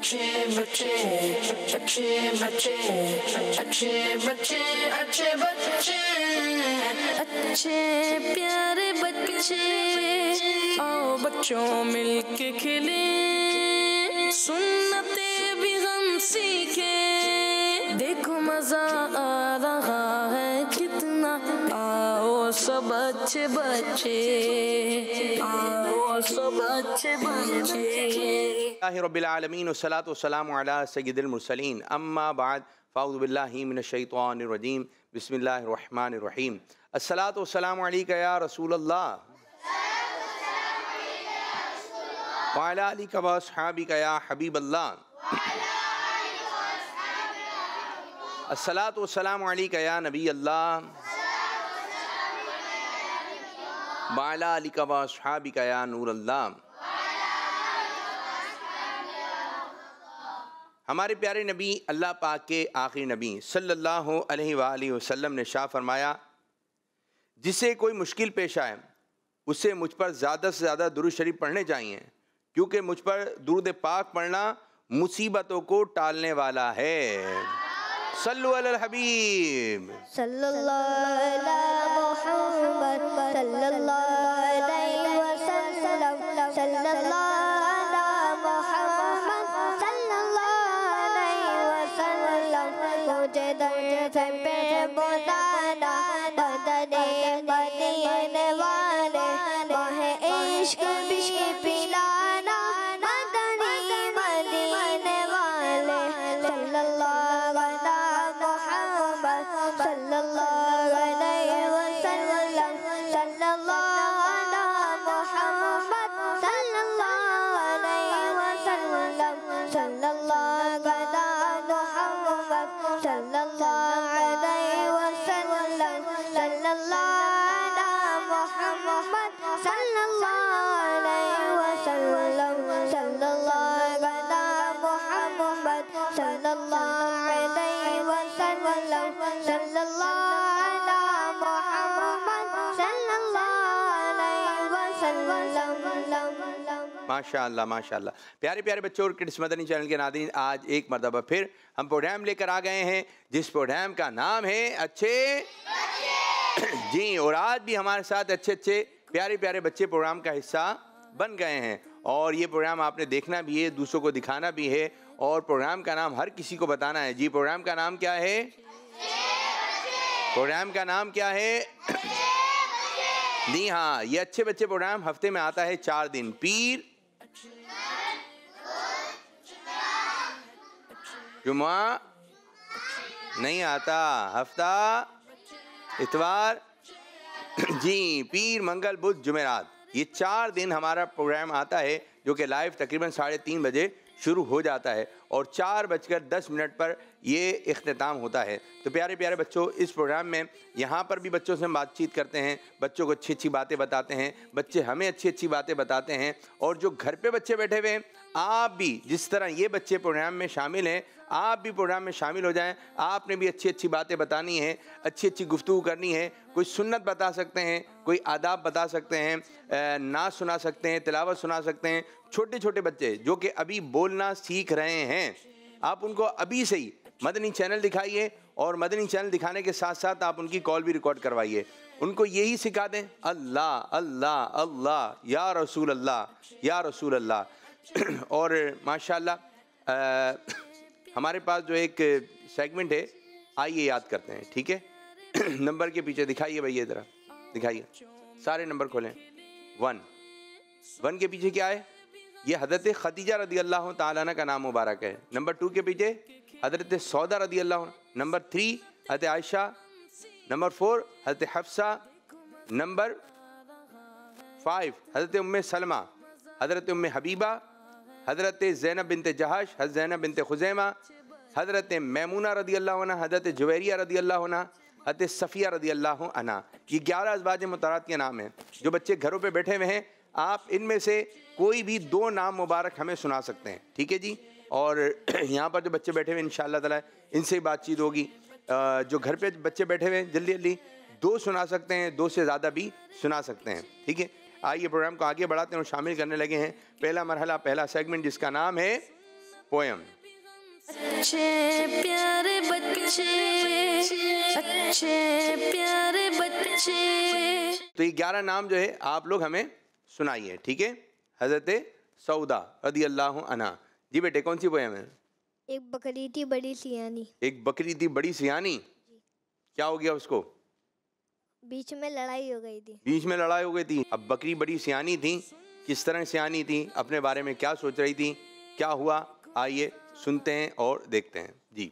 अच्छे बच्चे अच्छे बच्चे अच्छे बच्चे अच्छे बच्चे अच्छे प्यारे बच्चे आओ बच्चों मिलके खेले सुन्नते भी हम सीखे देखो मजा आ रहा है कितना आओ सब अच्छे बच्चे आओ सब अच्छे बच्चे रब्बिल आलमीन वस्सलातु वस्सलामु अला सय्यिदिल मुरसलीन अम्मा बाद फ़अऊज़ु बिल्लाहि मिनश शैतानिर रजीम बिस्मिल्लाहिर रहमानिर रहीम अस्सलातु वस्सलामु अलैका या रसूलल्लाह व अला आलिका व अस्हाबिका या हबीबल्लाह अस्सलातु वस्सलामु अलैका या नबी अल्लाह व अला आलिका व अस्हाबिका या नूर अल्लाह। हमारे प्यारे नबी अल्लाह पाक के आखिरी नबी सल्लल्लाहु अलैहि वसल्लम ने शाह फरमाया, जिसे कोई मुश्किल पेश आए उसे मुझ पर ज़्यादा से ज़्यादा दुरूद शरीफ पढ़ने चाहिए, क्योंकि मुझ पर दुरूद पाक पढ़ना मुसीबतों को टालने वाला है। सल्लु अलल हबीब सल्लल्लाहु अलैहि मुहम्मद सल्लल्लाहु अलैहि वसल्लम सल्लल्लाहु अलैहि मुहम्मद सल्लल्लाहु अलैहि वसल्लम मुझे दर्द से पे बुलाना बदने मदीने वाले माहे इश्क भी पिलाना मदनी मदीने वाले सल्लल्लाहु अलैहि मुहम्मद सल्लल्लाहु अलैहि वसल्लम सल्लल्लाहु अलैहि मुहम्मद सल्लल्लाहु अलैहि वसल्लम सल्लल्लाहु अलैहि मुहम्मद सल्लल्लाहु अलैहि वसल्लम सल्लल्लाहु अलैहि मुहम्मद सल्लल्लाहु अलैहि वसल्लम सल्लल्लाहु अलैहि मुहम्मद सल्लल्लाहु अलैहि वसल्लम सल्लल्लाहु अलैहि मुहम्मद सल्लल्लाहु अलैहि वसल्लम। माशाअल्लाह माशाअल्लाह। प्यारे प्यारे बच्चों और किड्स मदनी चैनल के नाज़रीन, आज एक मरतबा फिर हम प्रोग्राम लेकर आ गए हैं जिस प्रोग्राम का नाम है अच्छे जी। और आज भी हमारे साथ अच्छे अच्छे प्यारे प्यारे बच्चे प्रोग्राम का हिस्सा बन गए हैं और ये प्रोग्राम आपने देखना भी है, दूसरों को दिखाना भी है और प्रोग्राम का नाम हर किसी को बताना है। जी प्रोग्राम का नाम क्या है? प्रोग्राम का नाम क्या है? जी हाँ, ये अच्छे बच्चे प्रोग्राम हफ्ते में आता है 4 दिन, पीर जुमा नहीं आता, हफ्ता इतवार जी, पीर मंगल बुध जुमेरात, ये 4 दिन हमारा प्रोग्राम आता है जो कि लाइव तकरीबन 3:30 बजे शुरू हो जाता है और 4:10 पर ये इख्तिताम होता है। तो प्यारे प्यारे बच्चों, इस प्रोग्राम में यहाँ पर भी बच्चों से हम बातचीत करते हैं, बच्चों को अच्छी अच्छी बातें बताते हैं, बच्चे हमें अच्छी अच्छी बातें बताते हैं और जो घर पे बच्चे बैठे हुए हैं, आप भी जिस तरह ये बच्चे प्रोग्राम में शामिल हैं, आप भी प्रोग्राम में शामिल हो जाएं। आपने भी अच्छी अच्छी बातें बतानी है, अच्छी अच्छी गुफ्तगू करनी है, कोई सुन्नत बता सकते हैं, कोई आदाब बता सकते हैं, नाच सुना सकते हैं, तिलावत सुना सकते हैं। छोटे छोटे बच्चे जो कि अभी बोलना सीख रहे हैं, आप उनको अभी से ही मदनी चैनल दिखाइए और मदनी चैनल दिखाने के साथ साथ आप उनकी कॉल भी रिकॉर्ड करवाइए। उनको यही सिखा दें, अल्लाह अल्लाह अल्लाह या रसूल अल्लाह। और माशाल्लाह हमारे पास जो एक सेगमेंट है, आइए याद करते हैं, ठीक है? नंबर के पीछे दिखाइए भैया, ज़रा दिखाइए, सारे नंबर खोलें। 1 के पीछे क्या है? ये हज़रत खदीजा रदी अल्लाह ताला अन्हा का नाम मुबारक है। नंबर 2 के पीछे हज़रत सौदा रदी अल्लाह, नंबर 3 हज़रत आयशा, नंबर 4 हज़रत हफ्सा, नंबर 5 हज़रत उम्मे सलमा, हज़रत उम्मे हबीबा, हज़रत ज़ैनब बिनते जहाश, हज़रत ज़ैनब बिनते खुज़ैमा, हज़रत मैमूना रदी अल्लाह अन्हा, हज़रत जुवैरिया रदी अल्लाह अन्हा, हज़रत सफ़िया रदी अल्लाह अन्हा। ये 11 अज़वाज मुतहरात के नाम हैं। जो बच्चे घरों पे बैठे हुए हैं, आप इनमें से कोई भी 2 नाम मुबारक हमें सुना सकते हैं, ठीक है जी? और यहाँ पर जो बच्चे बैठे हुए इंशाअल्लाह ताला इनसे बातचीत होगी। जो घर पे बच्चे बैठे हुए हैं, जल्दी जल्दी 2 सुना सकते हैं, 2 से ज़्यादा भी सुना सकते हैं, ठीक है? आइए प्रोग्राम को आगे बढ़ाते हैं और शामिल करने लगे हैं पहला मरहला, पहला सेगमेंट जिसका नाम है पोयम। अच्छे प्यारे बच्चे, अच्छे प्यारे बच्चे। तो ये 11 नाम जो है आप लोग हमें सुनाइए, ठीक है। हजरत सऊदा रदी अल्लाह अन्हा। जी बेटे, कौन सी पोयम है? एक बकरी थी बड़ी सियानी। एक बकरी थी बड़ी सियानी। क्या हो गया उसको? बीच में लड़ाई हो गई थी। बीच में लड़ाई हो गई थी। अब बकरी बड़ी सियानी थी, किस तरह सियानी थी, अपने बारे में क्या सोच रही थी, क्या हुआ, आइए सुनते हैं और देखते हैं जी।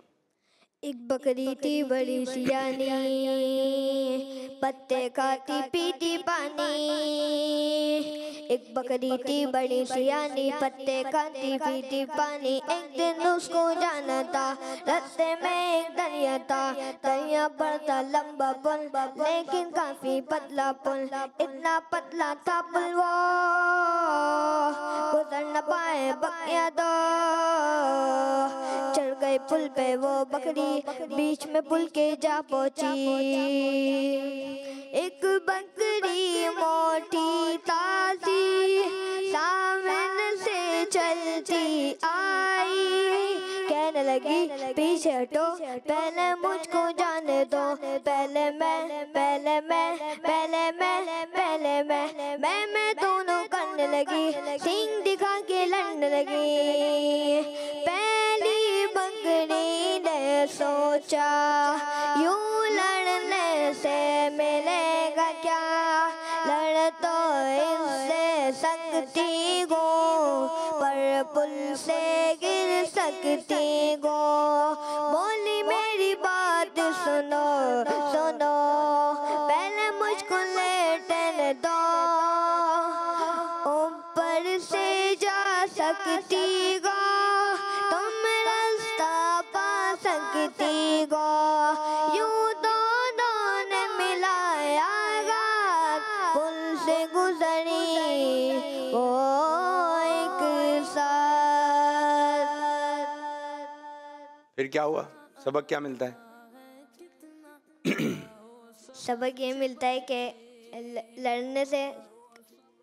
एक बकरी थी बड़ी सियानी, पत्ते खाती पीती पानी। एक बकरी थी बड़ी सियानी, पत्ते खाती पीती पानी। एक दिन उसको जाना था, रास्ते में एक दरिया था। दरिया पर था लंबा पुल, लेकिन काफी पतला पुल। इतना पतला था पुल वो गुजर न पाए बकरियां तो। चढ़ गए पुल पे वो बकरी, बीच में पुल के जा पहुंची। एक बकरी मोटी ताजी सामने से चलती आई। कहने लगी पीछे हटो, पहले मुझको जाने दो। पहले मैं, पहले मैं, पहले मैं, पहले मैं दोनों करने लगी। सींग दिखा के लड़ने लगी। पहली बकरी ने सोचा यूं लड़ने से मिलेगा क्या, लड़ तो इससे सकती हो पर पुल से गिर सकती हो। बोली मेरी बात सुनो सुनो, पहले मुझको लेटने दो। ऊपर से जा सकती हो तुम, रास्ता पा सकती हो। यूं दोनों ने मिलाया हाथ, पुल से गुजरी वो एक साथ। फिर क्या हुआ? सबक क्या मिलता है? सबक ये मिलता है कि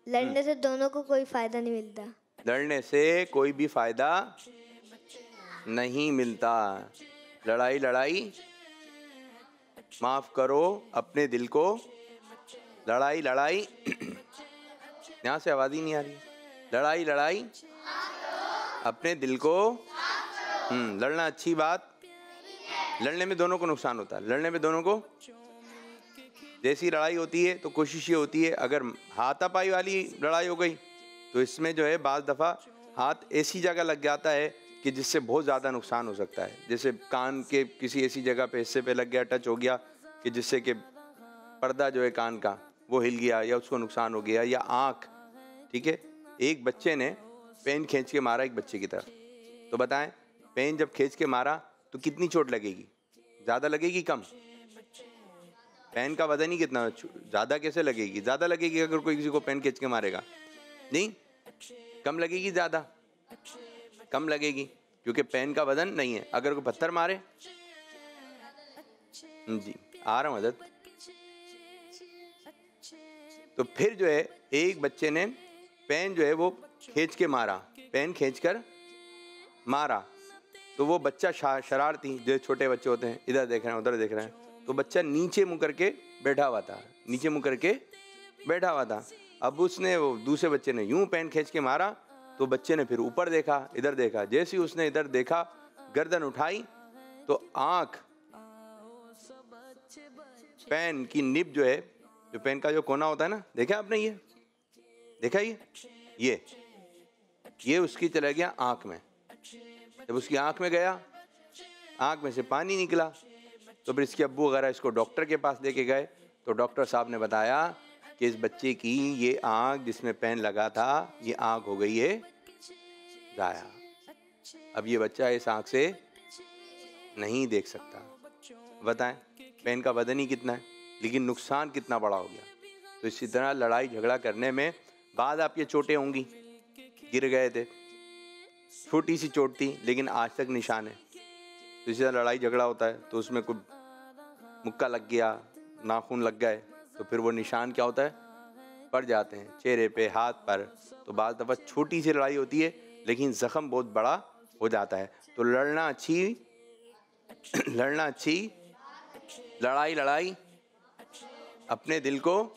लड़ने से दोनों को कोई फायदा नहीं मिलता। लड़ने से कोई भी फायदा नहीं मिलता। लड़ाई लड़ाई माफ करो अपने दिल को। लड़ाई लड़ाई यहाँ से आवाज ही नहीं आ रही। लड़ाई लड़ाई अपने दिल को। लड़ना अच्छी बात। लड़ने में दोनों को नुकसान होता है। लड़ने में दोनों को, जैसी लड़ाई होती है तो कोशिश ये होती है, अगर हाथापाई वाली लड़ाई हो गई तो इसमें जो है बाज़ दफ़ा हाथ ऐसी जगह लग जाता है कि जिससे बहुत ज़्यादा नुकसान हो सकता है। जैसे कान के किसी ऐसी जगह पे हिस्से पे लग गया, टच हो गया कि जिससे कि पर्दा जो है कान का वो हिल गया या उसको नुकसान हो गया, या आँख। ठीक है, एक बच्चे ने पेन खींच के मारा एक बच्चे की तरफ, तो बताएं पेन जब खींच के मारा तो कितनी चोट लगेगी? ज़्यादा लगेगी कम? पेन का वजन ही कितना, ज़्यादा कैसे लगेगी? ज़्यादा लगेगी अगर कोई किसी को पेन खींच के मारेगा। नहीं, कम लगेगी? ज़्यादा कम लगेगी, क्योंकि पेन का वजन नहीं है। अगर कोई पत्थर मारे, जी आ रहा हूँ मदद। तो फिर जो है एक बच्चे ने पेन जो है वो खींच के मारा, पेन खींचकर मारा, तो वो बच्चा शरारती, जो छोटे बच्चे होते हैं, इधर देख रहे हैं उधर देख रहे हैं, तो बच्चा नीचे मुँह करके बैठा हुआ था, नीचे मुँह करके बैठा हुआ था। अब उसने, वो दूसरे बच्चे ने यूं पेन खींच के मारा, तो बच्चे ने फिर ऊपर देखा, इधर देखा। जैसे ही उसने इधर देखा, गर्दन उठाई तो आँख, पेन की निब जो है, जो पेन का जो कोना होता है ना, देखा आपने? ये देखा? ये उसकी चला गया आँख में। जब उसकी आँख में गया, आँख में से पानी निकला, तो फिर इसके अब्बू वगैरह इसको डॉक्टर के पास लेके गए। तो डॉक्टर साहब ने बताया कि इस बच्चे की ये आँख जिसमें पेन लगा था, ये आँख हो गई है गाया। अब ये बच्चा इस आँख से नहीं देख सकता। बताएं, पेन का वजन ही कितना है, लेकिन नुकसान कितना बड़ा हो गया। तो इसी तरह लड़ाई झगड़ा करने में बाद आपके चोटें होंगी, गिर गए थे, छोटी सी चोट थी लेकिन आज तक निशान है। तो इसी तरह लड़ाई झगड़ा होता है तो उसमें कोई मुक्का लग गया, नाखून लग गए, तो फिर वो निशान क्या होता है, पड़ जाते हैं चेहरे पे, हाथ पर। तो बाज़ दफ़ा छोटी सी लड़ाई होती है लेकिन ज़ख़म बहुत बड़ा हो जाता है। तो लड़ना अच्छी, लड़ना अच्छी, लड़ाई लड़ाई, अपने दिल को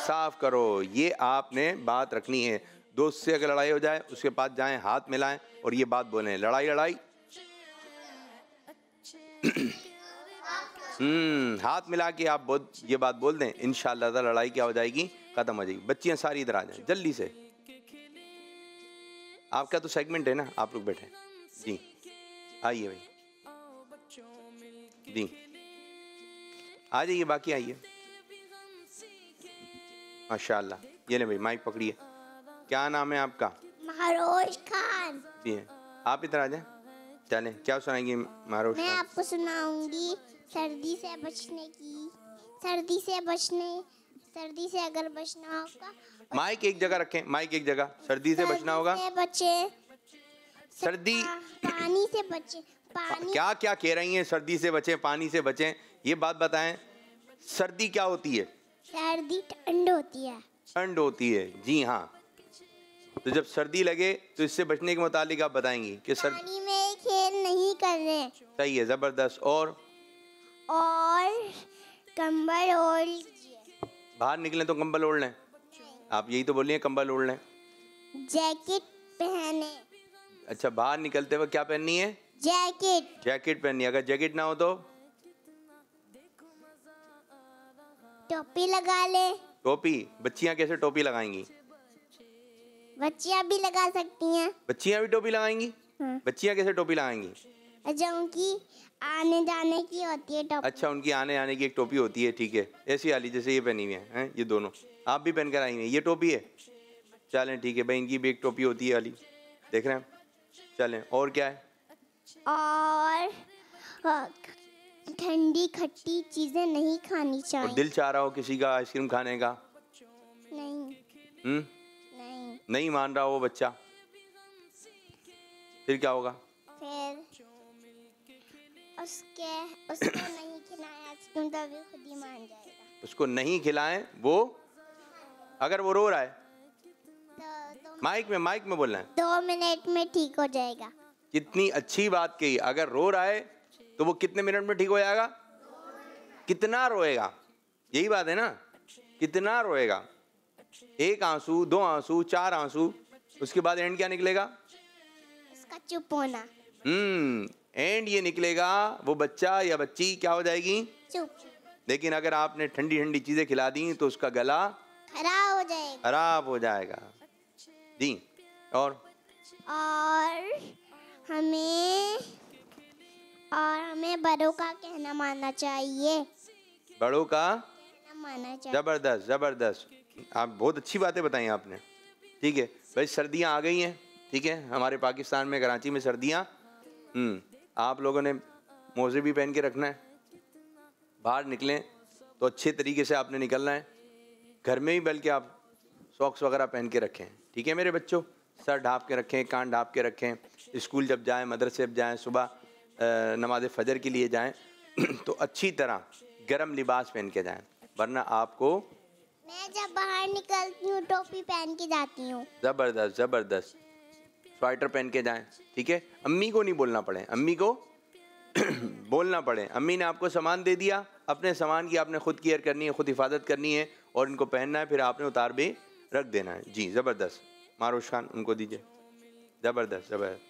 साफ करो। ये आपने बात रखनी है। दोस्त से अगर लड़ाई हो जाए उसके पास जाएं, हाथ मिलाएं और ये बात बोलें, लड़ाई लड़ाई। हाथ मिला के आप ये बात बोल दें, इंशाअल्लाह ताला लड़ाई क्या हो जाएगी, खत्म हो जाएगी। बच्चियां सारी इधर आ जाएं जल्दी से। आपका तो सेगमेंट है ना, आप लोग बैठे जी, आइए भाई जी, आ जाइए, बाकी आइए। माशाअल्लाह, ये ले भाई माइक पकड़िए। क्या नाम है आपका? महारोश खान। जी है, आप इधर आ जाएं। चलें, क्या सुनाएंगी महारोश मैं खान? आपको सुनाऊंगी सर्दी से बचने की। सर्दी से अगर बचना होगा, माइक एक जगह रखें, माइक एक जगह। सर्दी से बचना होगा, बचे सर्दी, पानी से बचे, पानी। क्या क्या कह रही हैं? सर्दी से बचें, पानी से बचें, ये बात बताएं। सर्दी क्या होती है? सर्दी ठंड होती है। ठंड होती है, जी हाँ। तो जब सर्दी लगे तो इससे बचने के मुतालिक आप बताएंगी कि पानी में खेल नहीं करने। सही है, जबरदस्त। और कंबल ओढ़, बाहर निकलें तो कंबल ओढ़ लें। आप यही तो बोलिए, कंबल ओढ़ लें। जैकेट पहने। अच्छा, बाहर निकलते हुए क्या पहननी है? जैकेट। जैकेट पहननी है। अगर जैकेट ना हो तो टोपी लगा ले। टोपी। बच्चियां कैसे टोपी लगाएंगी? बच्चियां भी लगा सकती हैं। बच्चियां भी टोपी लगाएंगी? हाँ। बच्चियां कैसे टोपी लगाएंगी? जो उनकी आने जाने की होती है टोपी। अच्छा, उनकी आने आने की एक टोपी होती है, ठीक है। ऐसी वाली जैसे ये पहनी हुई हैं, ये दोनों आप भी पहन कर आई हैं। ये टोपी है, चलें ठीक है भाई, इनकी भी एक टोपी होती है वाली, देख रहे हैं। चलें, और क्या है? और ठंडी खट्टी चीजें नहीं खानी और चाहिए। दिल चाह रहा हो किसी का आइसक्रीम खाने का? नहीं। नहीं मान रहा हो वो बच्चा, फिर क्या होगा? फिर उसको नहीं खिलाएं आइसक्रीम, तो भी खुद ही मान जाएगा। उसको नहीं खिलाएं, वो अगर वो रो रहा है, तो माइक में बोलना है। 2 मिनट में ठीक हो जाएगा। कितनी अच्छी बात कही। अगर रो रहा है तो वो कितने मिनट में ठीक हो जाएगा? कितना रोएगा, यही बात है ना, कितना रोएगा? 1 आंसू, 2 आंसू, 4 आंसू, उसके बाद एंड क्या निकलेगा? उसका चुप होना। एंड ये निकलेगा, वो बच्चा या बच्ची क्या हो जाएगी? चुप। लेकिन अगर आपने ठंडी ठंडी चीजें खिला दी तो उसका गला खराब हो जाएगा जी। और हमें बड़ों का कहना मानना चाहिए। बड़ों का मानना चाहिए। जबरदस्त जबरदस्त, आप बहुत अच्छी बातें बताई आपने। ठीक है भाई, सर्दियाँ आ गई हैं, ठीक है, हमारे पाकिस्तान में कराची में सर्दियाँ। आप लोगों ने मोजे भी पहन के रखना है। बाहर निकलें तो अच्छे तरीके से आपने निकलना है। घर में भी बल्कि आप सॉक्स वगैरह पहन के रखें, ठीक है मेरे बच्चों। सर ढाँप के रखें, कान ढाँप के रखें। स्कूल जब जाएं, मदरसे जब जाएं, सुबह नमाज फ़जर के लिए जाएं तो अच्छी तरह गर्म लिबास पहन के जाएं, वरना आपको। मैं जब बाहर निकलती हूँ टोपी पहन के जाती हूँ। ज़बरदस्त ज़बरदस्त, स्वेटर पहन के जाएं, ठीक है। अम्मी को नहीं बोलना पड़े, अम्मी को बोलना पड़े। अम्मी ने आपको सामान दे दिया, अपने सामान की आपने खुद केयर करनी है, खुद हिफाजत करनी है और इनको पहनना है, फिर आपने उतार भी रख देना है जी। ज़बरदस्त, मारूश खान उनको दीजिए। ज़बरदस्त ज़बरदस्त,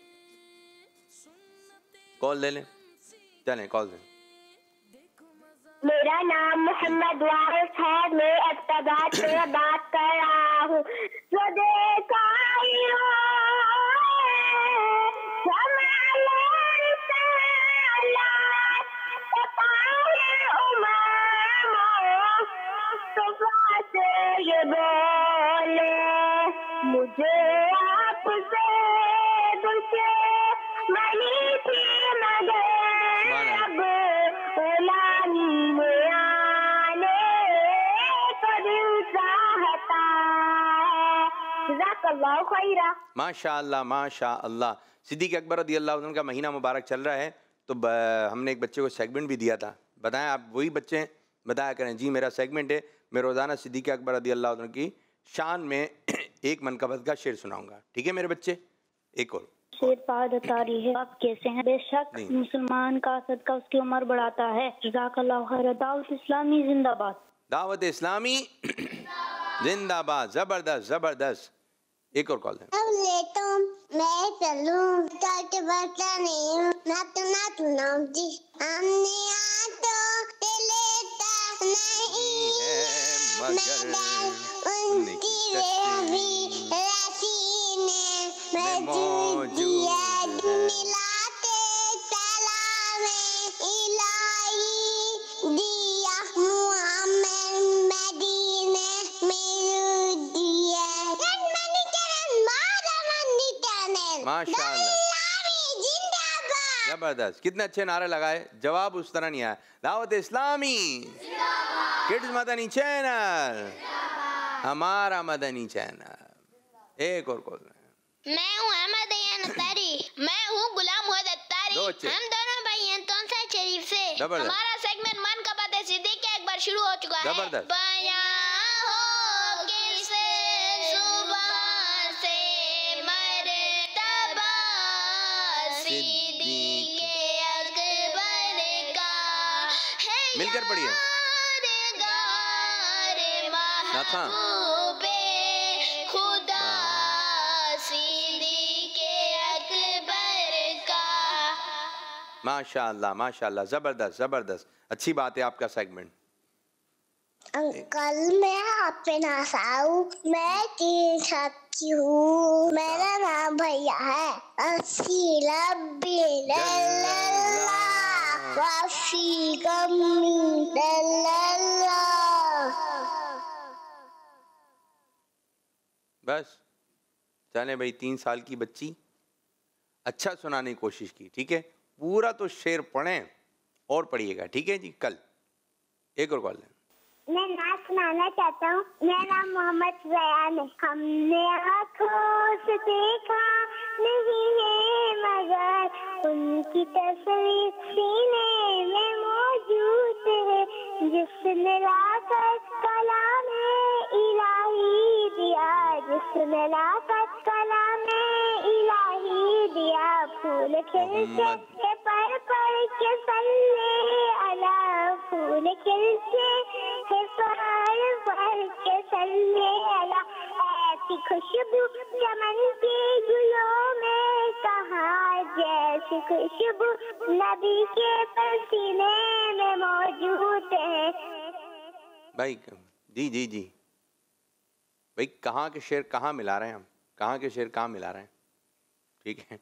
कॉल ले लें, चलें कॉल दें। मेरा नाम मोहम्मद वारिस है, मैं अब्ताबाद से बात कर रहा हूँ। जो देखा ये बोले मुझे आपसे दिल से मिली थी मगर अब माशाअल्लाह माशाअल्लाह। सिद्दीक़ अकबर रज़ियल्लाहु अन्हु का महीना मुबारक चल रहा है, तो हमने एक बच्चे को सेगमेंट भी दिया था। बताएं, आप वही बच्चे हैं, बताया करें जी। मेरा सेगमेंट है, मैं रोज़ाना सिद्दीक़ अकबर रज़ियल्लाहु अन्हु की शान में एक मनक़बत का शेर सुनाऊंगा, ठीक है मेरे बच्चे। एक और से इत्फाक अतारी है। आप कैसे हैं? बेशक मुसलमान का सदका उसकी उम्र बढ़ाता है। जज़ाकल्लाहु खैर। दावत इस्लामी जिंदाबाद। दावत इस्लामी जिंदाबाद। जबरदस्त जबरदस्त। एक और कॉल है। मैं चलूं तो बता नहीं हूँ ना तो नाम जी हमने आटो लेता नहीं है मगर उनकी भी रसीने में मौजूद मिलाते सलामे इलाही दिया मुहम्मद मदीने में दिया माशाअल्लाह जबरदस्त। कितने अच्छे नारे लगाए, जवाब उस तरह नहीं आया। दावत इस्लामी किड्स मदनी चैनल, हमारा मदनी चैनल। एक और कॉल। मैं हूँ अहमद अय्यान अत्तारी। मैं हूँ गुलाम मोहम्मद अत्तारी। हम दोनों भाई हैं तौसा शरीफ से। हमारा सेगमेंट मन का बात सिद्दीक एक बार शुरू हो चुका है। जबरदस्त। मिलकर पढ़िए। खुदा सिद्दीक़ अकबर का। माशाअल्लाह माशाअल्लाह जबरदस्त जबरदस्त। अच्छी बात है आपका सेगमेंट। अंकल मैं आप पे नासाऊ, मैं 3 साल की हूँ। मेरा नाम भैया है। बस चले भाई, 3 साल की बच्ची अच्छा सुनाने की कोशिश की। ठीक है, पूरा तो शेर पढ़ें और पढ़िएगा। ठीक है जी। कल एक और कॉल है। मैं नाच सुनाना चाहता हूँ। मेरा नाम मोहम्मद ज़यान है। हमने आँखों से देखा नहीं है मगर उनकी तस्वीर सीने में मौजूद है, जिसने लाकर कलाम इलाही दिया, जिसने लाकर कलाम इलाही दिया। फूल खिलते पर के सल्ले अला, फूल खिलते पर के सल्ले अला। ऐसी खुशबू चमन के गुलों में कहाँ, जैसी खुशबू नबी के पसीने में मौजूद है। भाई जी जी जी भाई, कहाँ के शेर कहाँ मिला रहे हैं हम, कहाँ के शेर कहाँ मिला रहे हैं। ठीक है,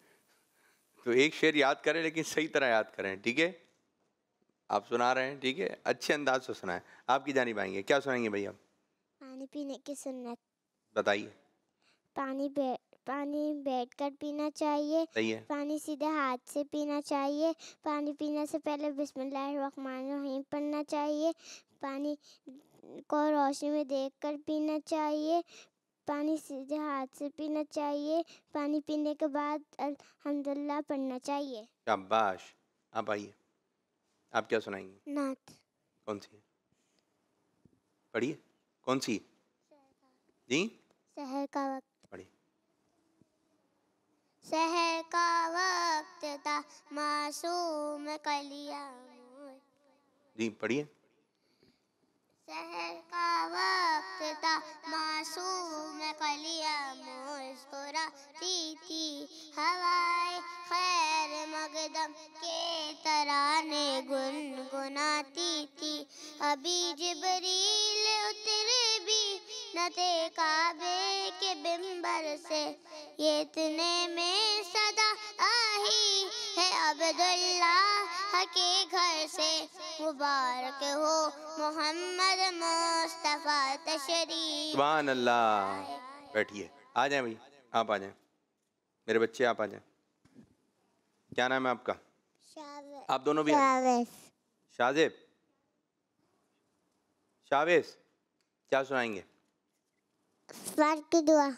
तो एक शेर याद करें लेकिन सही तरह याद करें। ठीक है, आप सुना रहे हैं। ठीक है, अच्छे अंदाज से सुनाएं। आपकी जानिब आएंगे। क्या सुनाएंगे भैया? पानी पीने की सुन्नत। बताइए। पानी बैठकर पीना चाहिए। सही है। पानी सीधे हाथ से पीना चाहिए। पानी पीने से पहले बिस्मिल्लाहिर्रहमानिर्रहीम पढ़ना चाहिए। पानी को रोशनी में देखकर पीना चाहिए। पानी सीधे हाथ से पीना चाहिए। पानी पीने के बाद अल्हम्दुलिल्लाह पढ़ना चाहिए। शाबाश। आप आइए, आप क्या सुनाएंगे? नात। कौन सी? पढ़िए। कौन सी जी? सहर का वक्त। पढ़िए। सहर का वक्त था मासूम कलिया मोर। जी पढ़िए। सहर का वक्त था मासूम कलिया मुस्कुराती थी, हवाएं खैर मकदम के तराने गुनगुनाती थी। अभी जिब्रील उतरे भी न थे काबे के बिंबर से, ये इतने में सदा आई है अब्दुल्लाह के घर से। मुबारक हो मोहम्मद मुस्तफा तशरीफ। सुभान अल्लाह। बैठिए, आ जाएं भाई, आप आ जाएं। मेरे बच्चे आप आ जाएं। क्या नाम है आपका? आप दोनों भी? शाजेब। शावेस। क्या सुनाएंगे? सफर की दुआ।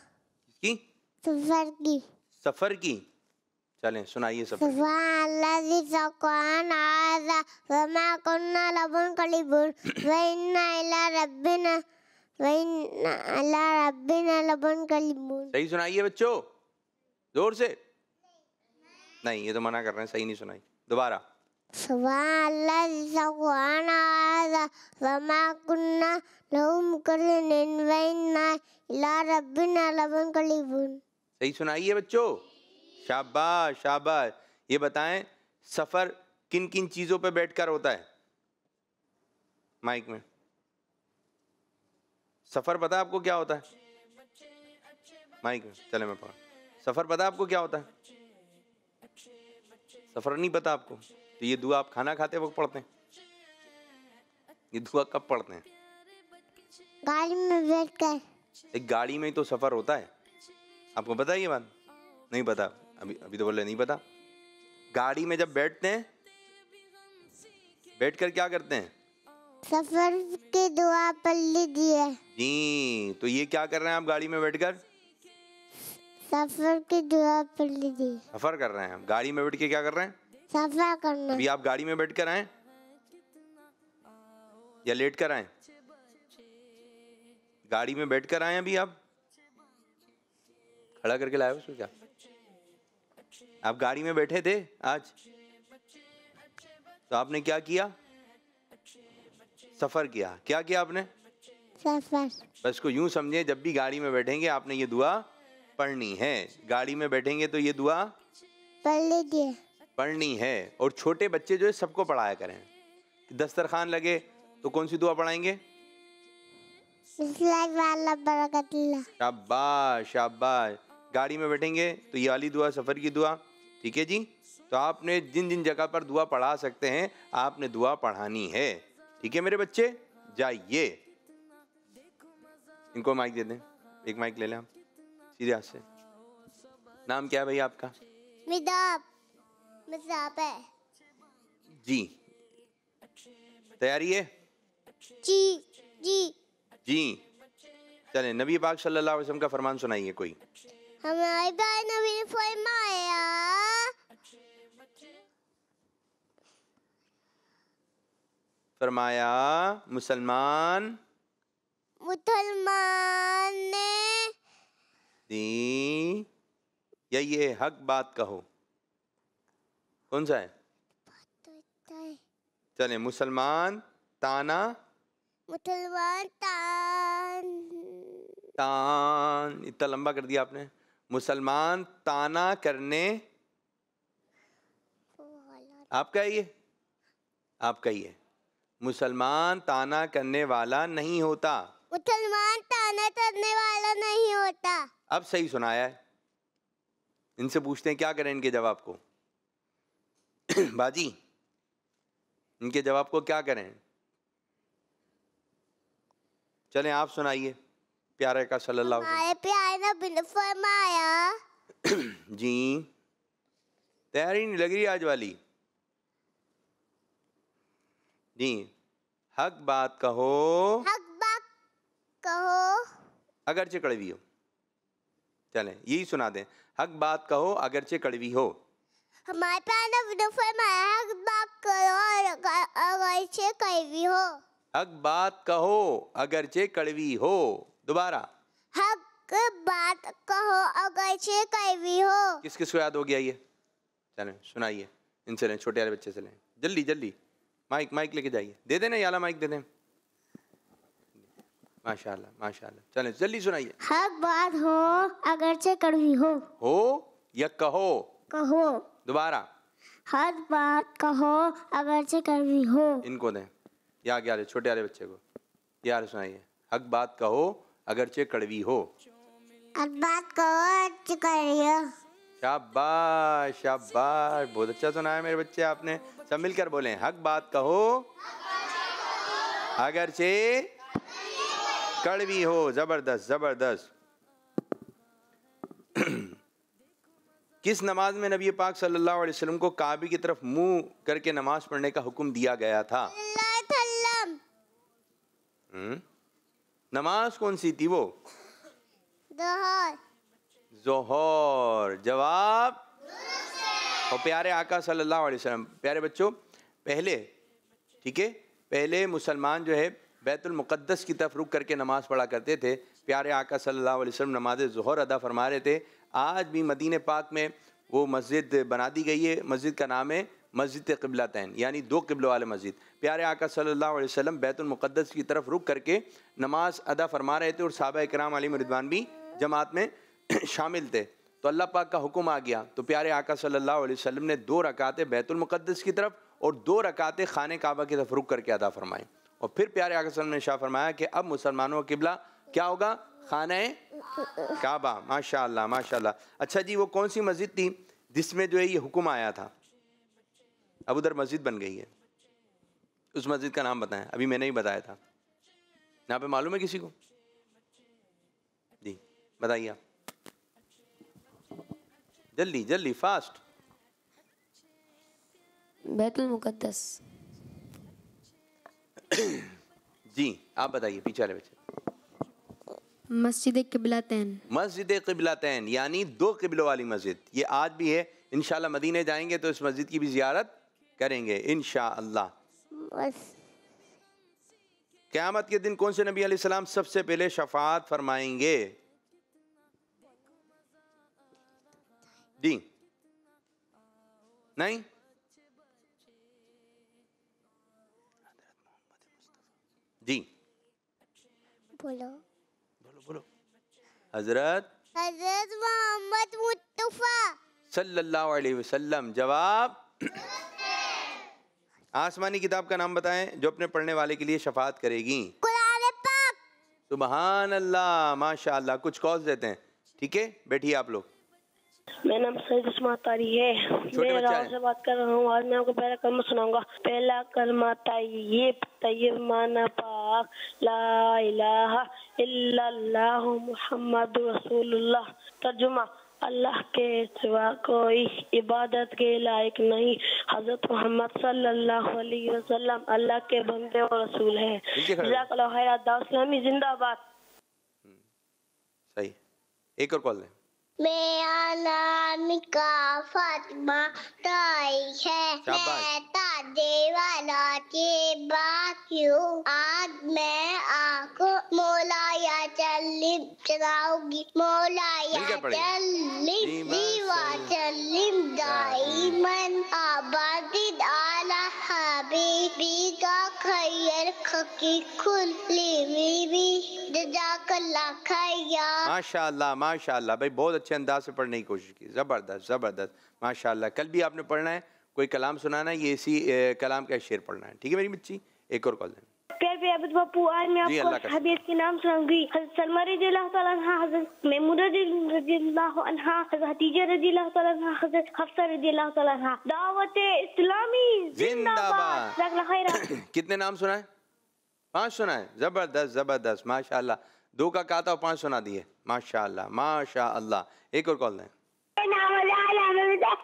की? सफर की। सफर की। चलें सुनाइए सफर। सही सुनाइए बच्चों, जोर से। नहीं, ये तो मना कर रहे हैं, सही नहीं सुनाई। दोबारा। सही सुनाइए बच्चों, शाबाश शाबाश। ये बताएं सफर किन किन चीजों पे बैठकर होता है? माइक में। सफर पता है आपको क्या होता है? माइक में। चले मैं पढ़। सफर पता है आपको क्या होता है? सफर नहीं पता आपको? तो ये दुआ आप खाना खाते वक्त पढ़ते हैं? ये दुआ कब पढ़ते हैं? गाड़ी में बैठकर। एक गाड़ी में ही तो सफर होता है, आपको पता है ये बात? नहीं पता? अभी तो बोले नहीं पता। गाड़ी में जब बैठते हैं, बैठकर क्या करते हैं? सफर की दुआ पढ़ लीजिए। जी, तो ये क्या कर रहे हैं आप गाड़ी में बैठकर? सफर की दुआ पढ़ लीजिए। सफर कर रहे हैं हम। गाड़ी में बैठ के क्या कर रहे हैं? सफर करना। अभी आप गाड़ी में बैठ कर आए या लेट कर आए? गाड़ी में बैठ कर आए अभी आप? खड़ा करके लाए उसको क्या? आप गाड़ी में बैठे थे आज, तो आपने क्या किया? सफर किया। क्या किया आपने? सफर। बस को यूं समझे, जब भी गाड़ी में बैठेंगे आपने ये दुआ पढ़नी है। गाड़ी में बैठेंगे तो ये दुआ पढ़ लीजिए, पढ़नी है। और छोटे बच्चे जो है सबको पढ़ाया करें। दस्तरखान लगे तो कौन सी दुआ पढ़ाएंगे? शाबाश शाबाश। गाड़ी में बैठेंगे तो ये वाली दुआ, सफर की दुआ। ठीक है जी। तो आपने जिन जिन जगह पर दुआ पढ़ा सकते हैं आपने दुआ पढ़ानी है। ठीक है मेरे बच्चे, जाइए। इनको माइक दे दें, एक माइक ले लें आप सीधे हाथ से। नाम क्या है भाई आपका? मिदाब। मिदाब है जी। तैयारी है? जी जी जी। चलें, नबी पाक सल्लल्लाहु अलैहि वसल्लम का फरमान सुनाइए कोई। हमारे भाई नबी ने फरमाया मुसलमान ने दी यही है, हक बात कहो। कौन सा है? चले, मुसलमान ताना तान, इतना लंबा कर दिया आपने। मुसलमान ताना करने, आपका ही है? आपका ही है। मुसलमान ताना करने वाला नहीं होता। मुसलमान ताना करने वाला नहीं होता। अब सही सुनाया है। इनसे पूछते हैं क्या करें इनके जवाब को। बाजी, इनके जवाब को क्या करें? चलें आप सुनाइए। प्यारे का सल्लल्लाहु अलैहि हमारे प्यारे नबी ने फरमाया। जी, तैयारी नहीं लग रही आज वाली जी। हक बात कहो, हक बात कहो अगरचे कड़वी हो। चलें यही सुना दें, हक बात कहो अगरचे कड़वी हो। हमारे प्यारे नबी ने फरमाया, हक बात करो अगरचे कड़वी हो। हक बात कहो अगरचे कड़वी हो। दोबारा, हक बात कहो अगरचे कड़वी हो। किस किस को याद हो गया ये? चलें सुनाइए इनसे, लें छोटे वाले बच्चे से लें। जल्दी जल्दी माइक लेके जाइए। दे देना याला माइक दे दें। माशाल्लाह माशाल्लाह। चलें जल्दी सुनाइए। हक बात हो अगरचे कड़वी हो या कहो? कहो। दोबारा, हक बात कहो अगरचे कड़वी हो। इनको दें, या आगे वाले छोटे वाले बच्चे को यार सुनाइए। हक बात कहो अगरचे कड़वी हो। हक बात कहो अगरचे कड़वी हो। शाबाश शाबाश, बहुत अच्छा सुनाया मेरे बच्चे आपने। सब मिलकर बोलें, हक बात कहो अगरचे कड़वी हो। जबरदस्त जबरदस्त। किस नमाज में नबी पाक सल्लल्लाहु अलैहि वसल्लम को काबे की तरफ मुंह करके नमाज पढ़ने का हुक्म दिया गया था? नमाज कौन सी थी वो? जोहर। जोहर। जवाब। और प्यारे आका सल्लल्लाहु अलैहि वसल्लम, प्यारे बच्चों, पहले ठीक है, पहले मुसलमान जो है बैतुल मुक़द्दस की तरफ रुक करके नमाज पढ़ा करते थे। प्यारे आका सल्लल्लाहु अलैहि वसल्लम नमाज ज़ोहर अदा फरमा रहे थे। आज भी मदीने पाक में वो मस्जिद बना दी गई है। मस्जिद का नाम है मस्जिद क़िबलतैन, यानी दो क़िबलों वाले मस्जिद। प्यारे आका सल्लल्लाहु अलैहि वसल्लम बैतुल मुक़द्दस की तरफ रुक करके नमाज अदा फरमा रहे थे और सहाबा इकराम अलैहिम रिदवान भी जमात में शामिल थे। तो अल्लाह पाक का हुक्म आ गया, तो प्यारे आका सल्लल्लाहु अलैहि वसल्लम ने 2 रकातें बैतुल मुक़द्दस की तरफ और 2 रकातें खाने काबा की तरफ रुक करके अदा फरमाई। और फिर प्यारे आका सल्लल्लाहु अलैहि वसल्लम ने शाह फरमाया कि अब मुसलमानों का किबला क्या होगा? खाने काबा। माशाअल्लाह माशाअल्लाह। अच्छा जी, वो कौन सी मस्जिद थी जिसमें जो है ये हुक्म आया था? अब उधर मस्जिद बन गई है, उस मस्जिद का नाम बताएं। अभी मैंने ही बताया था, यहाँ पे मालूम है किसी को? जी बताइए आप, जल्दी जल्दी फास्ट। बैतुल मुक़द्दस। जी आप बताइए, पीछे वाले बच्चे। मस्जिद क़िबलतैन। मस्जिद क़िबलतैन यानी 2 क़िबलों वाली मस्जिद। ये आज भी है। इंशाअल्लाह मदीने जाएंगे तो इस मस्जिद की भी ज़ियारत करेंगे इंशाअल्लाह। क़यामत के दिन कौन से नबी अलैहिस्सलाम सबसे पहले शफाअत फरमाएंगे? जी नहीं, जी बोलो बोलो बोलो। हजरत मोहम्मद मुस्तफा सल्लल्लाहु अलैहि वसल्लम। जवाब आसमानी किताब का नाम बताएं जो अपने पढ़ने वाले के लिए शफाअत करेगी। कुरान पाक। सुबहान अल्लाह माशाअल्लाह। कुछ कॉल्स देते हैं, ठीक है? बैठिए आप लोग। मेरा नाम सईद उस्मान तारी है, मैं राव से बात कर रहा हूँ। आज मैं आपको पहला कलमा सुनाऊंगा। पहला कलमा तय्यब माना पाक, ला इलाहा इल्लल्लाह मुहम्मदुर रसूलुल्लाह। तर्जुमा, अल्लाह के सिवा कोई इबादत के लायक नहीं। हजरत मोहम्मद सल्लल्लाहु अलैहि वसल्लम अल्लाह के बंदे और रसूल हैं। जज़ाकल्लाहु खैर। दाऊद इस्लामी जिंदाबाद। सही। एक और कॉल लें। मेरा नाम का फातिमा ताई है, मैं ताजे वाला के बाकियों। आज मैं आपको मौलाया चलिम चलाऊंगी। मौलाया चलिम दीवा चलिम दाईमन आबादिद आला हबीबी का खैर खकी खुली भी जज़ाकल्लाह खैर। माशाअल्लाह माशाअल्लाह भाई, बहुत अच्छे अंदाज से पढ़ने की कोशिश की। ज़बरदस्त ज़बरदस्त माशाअल्लाह। कल भी आपने पढ़ना है, कोई कलाम सुनाना है, ये इसी कलाम का शेर पढ़ना है, ठीक है मेरी बच्ची? एक और कॉल दें। प्यारे अब्दुल बापू, आज मैं आपको हदीस के नाम सुनाऊंगी। हज़रत सलमा रज़ियल्लाहु तआला अन्हा, हज़रत मैमूना रज़ियल्लाहु अन्हा, हज़रत हदीजा रज़ियल्लाहु तआला अन्हा, हज़रत हफ्सा रज़ियल्लाहु तआला अन्हा। दावत इस्लामी जिंदाबाद। जज़ाकल्लाह खैर। कितने नाम सुनाए? 5 सुनाए। ज़बरदस्त ज़बरदस्त माशाअल्लाह। 2 का कहा था और 5 सुना दिए। माशाअल्लाह माशाअल्लाह। एक और कॉल दें।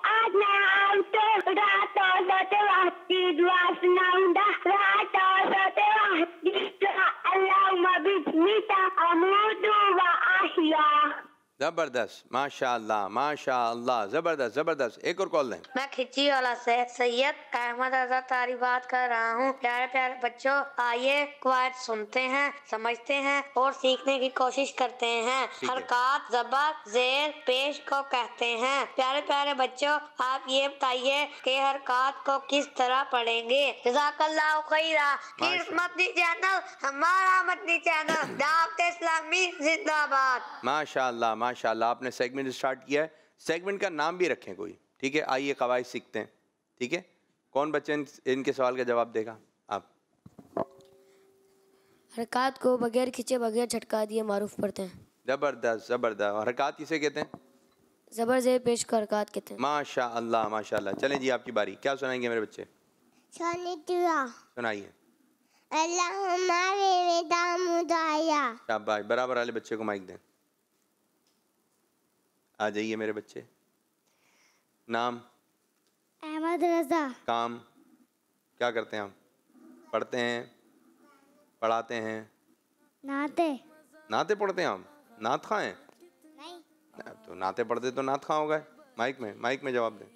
आज मैं आपको रातों सोते वक्त की दुआ सुनाऊंगा। रातों सोते वक्त की दुआ, अल्लाहुम्मा बिस्मिका अमूतु व अहया। ज़बरदस्त माशाअल्लाह माशाअल्लाह। ज़बरदस्त ज़बरदस्त। एक और कॉल दें। मैं खिची वाला से सैयद अहमद रजा तारी बात कर रहा हूँ। प्यारे प्यारे बच्चों, आइए कवायद सुनते हैं, समझते हैं और सीखने की कोशिश करते हैं। हरकत ज़बर ज़ेर पेश को कहते हैं। प्यारे प्यारे बच्चों, आप ये बताइए कि हरकत को किस तरह पढ़ेंगे? जज़ाकल्लाह खैरा। मदनी चैनल हमारा मदनी चैनल दावत इस्लामी जिंदाबाद। माशाअल्लाह माशाअल्लाह। आपने सेगमेंट स्टार्ट किया है, सेगमेंट का नाम भी रखें कोई, ठीक है? आइए कवायद सीखते हैं, ठीक है? कौन बच्चे इनके सवाल का जवाब देगा? आप। हरकत को बगैर खींचे बगैर झटका दिए मारूफ पढ़ते हैं। ज़बरदस्त ज़बरदस्त। हरकत किसे कहते हैं? ज़बर ज़ेर पेश को हरकत कहते हैं। माशाअल्लाह माशाअल्लाह। चलें जी, आपकी बारी। क्या सुनाएंगे मेरे बच्चे? सुनाइए। शाबाश। बराबर वाले बच्चे को माइक दें। आ जाइए मेरे बच्चे। नाम? अहमद रजा। काम? क्या करते हैं आप? पढ़ते हैं, पढ़ाते हैं? नाते। नाते पढ़ते हैं आप? नात खां हैं? नहीं। तो नाते पढ़ते तो नात खां हो गए। माइक में जवाब दें।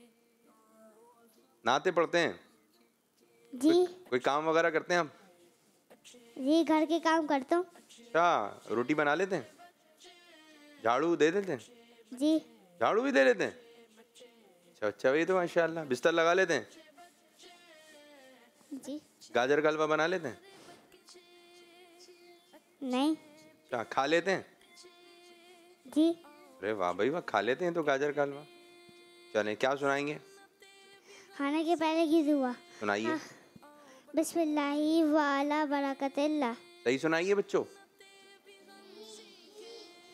नाते पढ़ते हैं जी। कोई काम वगैरह करते हैं आप? जी, घर के काम करता हूँ। अच्छा, रोटी बना लेते हैं? झाड़ू दे देते हैं? जी। झाड़ू भी दे लेते हैं? अच्छा भाई, तो माशाल्लाह। बिस्तर लगा लेते हैं जी? गाजर का हलवा बना लेते हैं? नहीं। क्या खा लेते हैं? जी। अरे वाह भाई वाह, खा लेते हैं तो गाजर का हलवा। चलें, क्या सुनाएंगे? खाने के पहले की दुआ सुनाइए। बिस्मिल्लाहि वाला बरकतिल्लाह। सही सुनाइए बच्चों,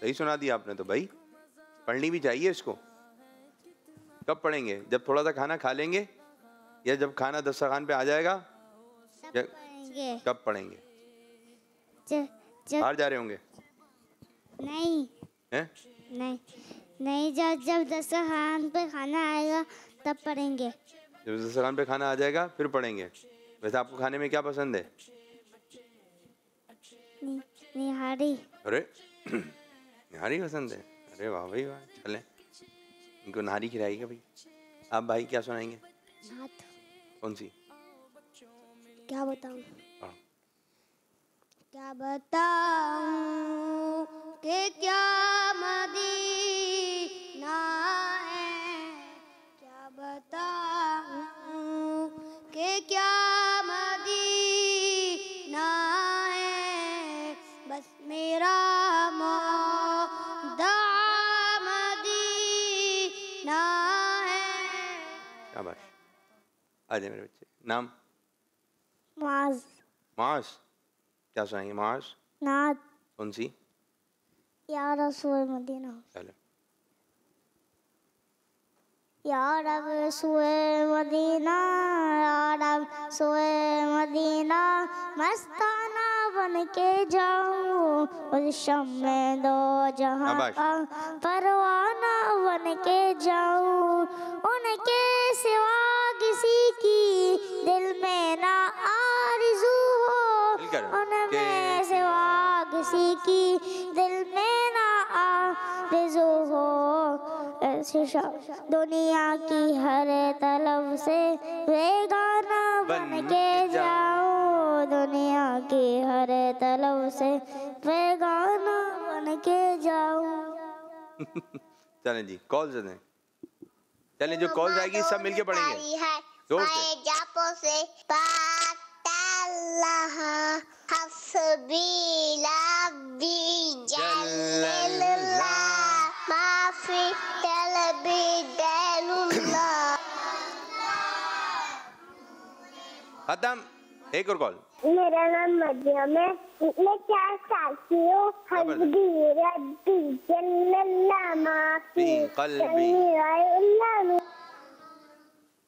सही सुना दिया आपने तो भाई। पढ़नी भी चाहिए इसको। कब पढ़ेंगे? जब थोड़ा सा खाना खा लेंगे या जब खाना दस्तरखान पे आ जाएगा? पढ़ेंगे। कब पढ़ेंगे? जब बाहर जा रहे होंगे? नहीं हैं? नहीं, जब दस्तरखान पे खाना आएगा तब पढ़ेंगे। जब दस्तरखान पे खाना आ जाएगा फिर पढ़ेंगे। वैसे आपको खाने में क्या पसंद है? निहारी। अरे निहारी पसंद है? अरे वाह भाई वाह। चलें, इनको नारी खिलाइएगा भाई। आप भाई क्या सुनाएंगे? नात। कौन सी? क्या बताऊं? हाँ। क्या बताऊं कि क्या मदीना है, क्या बताऊं कि क्या मदीना है, बस मेरा मौदा मदीना है। शाबाश। आ जाए मेरे बच्चे। नाम? माज। माश। क्या सुनाएंगे माश? नात। कौन सी? या रसूल मदीना। चलो। या रसूल मदीना, या रसूल मदीना, मस्ताना बन के जाऊं उस शम में दो जहां का परवाना बन के जाऊं। उनके सिवा किसी की दिल में ना आरज़ू हो, उनमें सिवा किसी की दिल में ना आरज़ू हो। दुनिया की हर तलब से बेगाना बन के जाऊं, दुनिया की हर तलब से बेगाना बन के जाऊं। चलें जी, कॉल से दें। चलें, जो कॉल आएगी सब मिलके पढ़ेंगे। जोर से। जापो से पातल्लाह हस्बी लब्बी जल्लल्लाह माफी तलबी दलुल्लाह। खत्म। एक और कॉल। मेरा नाम मरियम है, मैं 4 साल की हूँ। हस्बी रब्बी जल्लल्लाह माफी कल्बी।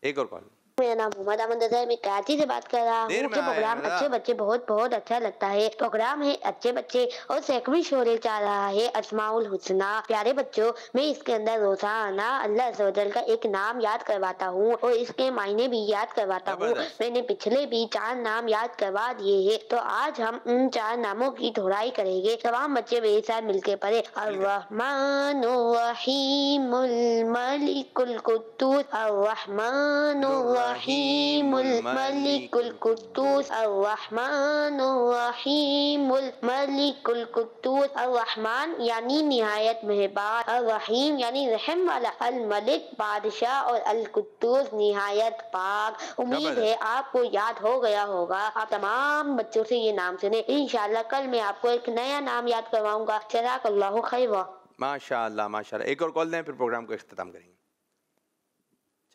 एक और कॉल। मेरा नाम मोहम्मद अमन है, मैं कराची से बात कर रहा हूँ। मुझे प्रोग्राम अच्छे बच्चे बहुत अच्छा लगता है। प्रोग्राम है अच्छे बच्चे और सैकड़ों शोरे चल रहा है अस्माउल हुस्ना। प्यारे बच्चों, मैं इसके अंदर रोजाना अल्लाह अज़्ज़वजल का एक नाम याद करवाता हूँ और इसके मायने भी याद करवाता हूँ। मैंने पिछले भी 4 नाम याद करवा दिए है, तो आज हम उन 4 नामों की दोहराई करेंगे। तमाम बच्चे मेरे साथ मिलके पढ़े। अर्रहमानुर रहीमुल मलिकुल कुद्दूस, अर्रहमानुर रहीमुल मलिकुल कुद्दूस, अर्रहमानुर रहीमुल मलिकुल कुद्दूस। अर्रहमान यानी निहायत मेहरबान, अर्रहीम यानी रहम वाला, अल मलिक बादशाह और अल कुद्दूस निहायत पाक। उम्मीद है आपको याद हो गया होगा। आप तमाम बच्चों से ये नाम सुने। इंशाअल्लाह कल मैं आपको एक नया नाम याद करवाऊंगा। जज़ाकल्लाहु खैरा। माशाअल्लाह माशाअल्लाह। एक और कॉल दें फिर प्रोग्राम को इख्तिताम करेंगे।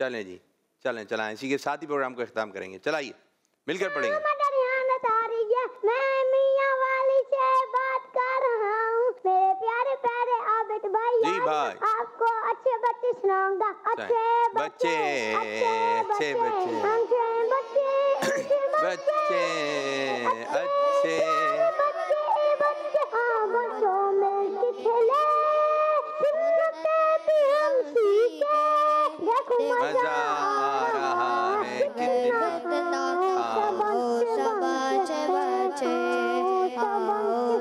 चलें जी, चलाएं। इसी के साथ ही प्रोग्राम को इख्तिताम करेंगे। चलाइए, मिलकर पढ़ेंगे। मैं मियां वाली से बात कर रहा हूँ। मेरे प्यारे प्यारे आबिद भाई, जी भाई, आपको अच्छे बच्चे सुनाऊंगा। अच्छे बच्चे, अच्छे बच्चे, बच्चों में खेले, देखो मजा आ रहा है कितना।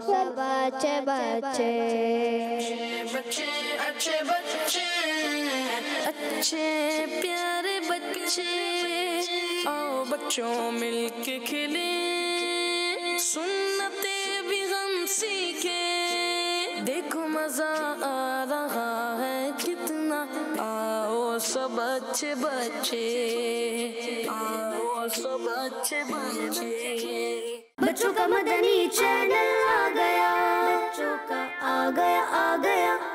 सब अच्छे बच्चे, अच्छे बच्चे, अच्छे प्यारे बच्चे, आओ बच्चों मिलके खेले, सुन्नते भी हम सीखे, देखो मजा आ रहा है कितना। आओ सब अच्छे बच्चे, आओ सब अच्छे बच्चे। बच्चों का मदनी चैनल आ गया, बच्चों का आ गया आ गया।